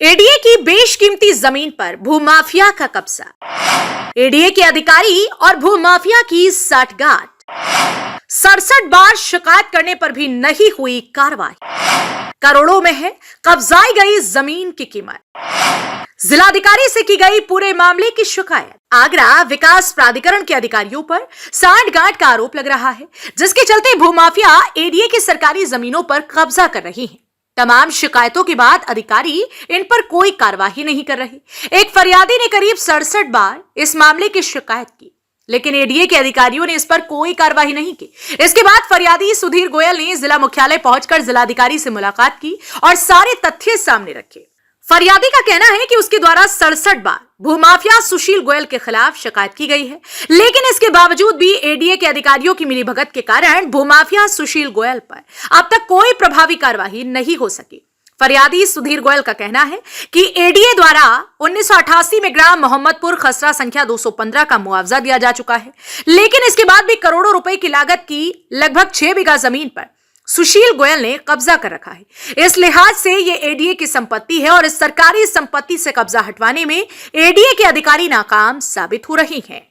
ADA की बेशकीमती जमीन पर भूमाफिया का कब्जा, एडीए के अधिकारी और भूमाफिया की साठगांठ, 67 बार शिकायत करने पर भी नहीं हुई कार्रवाई, करोड़ों में है कब्जाई गई जमीन की कीमत, जिलाधिकारी से की गई पूरे मामले की शिकायत। आगरा विकास प्राधिकरण के अधिकारियों पर साठगांठ का आरोप लग रहा है, जिसके चलते भूमाफिया एडीए की सरकारी जमीनों पर कब्जा कर रही हैं। तमाम शिकायतों के बाद अधिकारी इन पर कोई कार्रवाई नहीं कर रहे। एक फरियादी ने करीब 67 बार इस मामले की शिकायत की, लेकिन एडीए के अधिकारियों ने इस पर कोई कार्रवाई नहीं की। इसके बाद फरियादी सुधीर गोयल ने जिला मुख्यालय पहुंचकर जिलाधिकारी से मुलाकात की और सारे तथ्य सामने रखे। फरियादी का कहना है कि उसके द्वारा 67 बार भूमाफिया सुशील गोयल के खिलाफ शिकायत की गई है, लेकिन इसके बावजूद भी एडीए के अधिकारियों की मिलीभगत के कारण भूमाफिया सुशील गोयल पर अब तक कोई प्रभावी कार्रवाई नहीं हो सकी। फरियादी सुधीर गोयल का कहना है कि एडीए द्वारा 1988 में ग्राम मोहम्मदपुर खसरा संख्या 215 का मुआवजा दिया जा चुका है, लेकिन इसके बाद भी करोड़ों रुपए की लागत की लगभग 6 बीघा जमीन पर सुशील गोयल ने कब्जा कर रखा है। इस लिहाज से ये एडीए की संपत्ति है और इस सरकारी संपत्ति से कब्जा हटवाने में एडीए के अधिकारी नाकाम साबित हो रही हैं।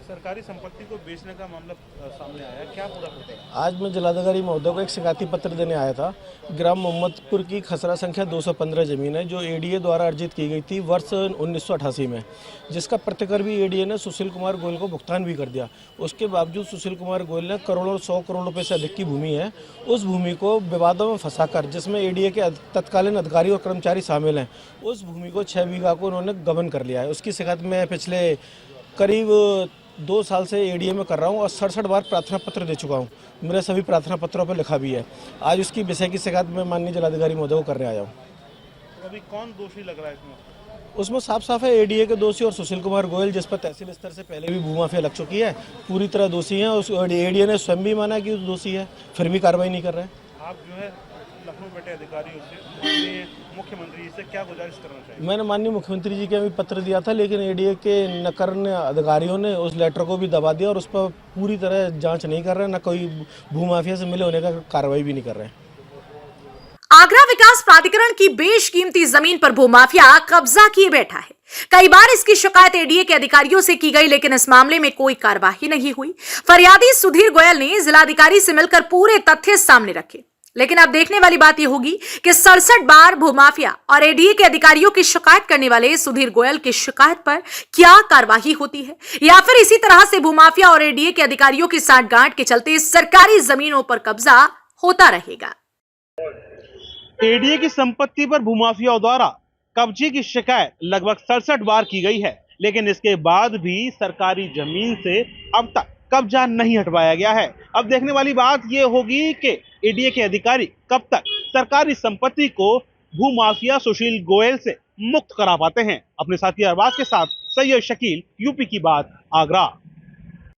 सरकारी संपत्ति को बेचने का मामला सामने आया, क्या पूरा होता है? आज मैं जिलाधिकारी महोदय को एक शिकायती पत्र देने आया था। ग्राम मोहम्मदपुर की खसरा संख्या 215 जमीन है जो एडीए द्वारा अर्जित की गई थी वर्ष 1988 में, जिसका प्रतिकर भी एडीए ने सुशील कुमार गोयल को भुगतान भी कर दिया। उसके बावजूद सुशील कुमार गोयल ने करोड़ों 100 करोड़ रुपए से अधिक की भूमि है, उस भूमि को विवादों में फंसाकर, जिसमें एडीए के तत्कालीन अधिकारी और कर्मचारी शामिल हैं, उस भूमि को 6 बीघा को उन्होंने गबन कर लिया है। उसकी शिकायत मैं पिछले करीब 2 साल से एडीए में कर रहा हूं और 67 बार प्रार्थना पत्र दे चुका हूं। मेरे सभी प्रार्थना पत्रों पर लिखा भी है। आज उसकी विषय की शिकायत मैं माननीय जिलाधिकारी महोदय को करने आया हूं। तो अभी कौन दोषी लग रहा है इसमें? उसमें साफ साफ है एडीए के दोषी और सुशील कुमार गोयल, जिस पर तहसील स्तर से पहले भी भूमाफिया लग चुकी है, पूरी तरह दोषी हैं। उस एडीए ने स्वयं भी माना कि दोषी है, फिर भी कार्रवाई नहीं कर रहे हैं। आप जो है लखनऊ बैठे अधिकारियों से मुख्यमंत्री से क्या गुजारिश करना चाहिए? मैंने माननीय मुख्यमंत्री जी के भी पत्र दिया था, लेकिन एडीए के नकर्न अधिकारियों ने उस लेटर को भी दबा दिया और उस पर पूरी तरह जांच नहीं कर रहे, न कोई भूमाफिया से मिले होने का कार्रवाई भी नहीं कर रहे हैं। आगरा विकास प्राधिकरण की बेशकीमती जमीन पर भूमाफिया कब्जा किए बैठा है। कई बार इसकी शिकायत एडीए के अधिकारियों से की गई, लेकिन इस मामले में कोई कार्रवाई नहीं हुई। फरियादी सुधीर गोयल ने जिलाधिकारी से मिलकर पूरे तथ्य सामने रखे, लेकिन अब देखने वाली बात यह होगी कि 67 बार भूमाफिया और एडीए के अधिकारियों की शिकायत करने वाले सुधीर गोयल की शिकायत पर क्या कार्रवाई होती है, या फिर इसी तरह से भूमाफिया और एडीए के अधिकारियों की साठगांठ के चलते सरकारी जमीनों पर कब्जा होता रहेगा। एडीए की संपत्ति पर भूमाफियाओं द्वारा कब्जे की शिकायत लगभग 67 बार की गई है, लेकिन इसके बाद भी सरकारी जमीन से अब तक कब्जा नहीं हटवाया गया है। अब देखने वाली बात यह होगी कि एडीए के अधिकारी कब तक सरकारी संपत्ति को भूमाफिया सुशील गोयल से मुक्त करा पाते हैं। अपने साथी अरबाज के साथ सैयद शकील, यूपी की बात, आगरा।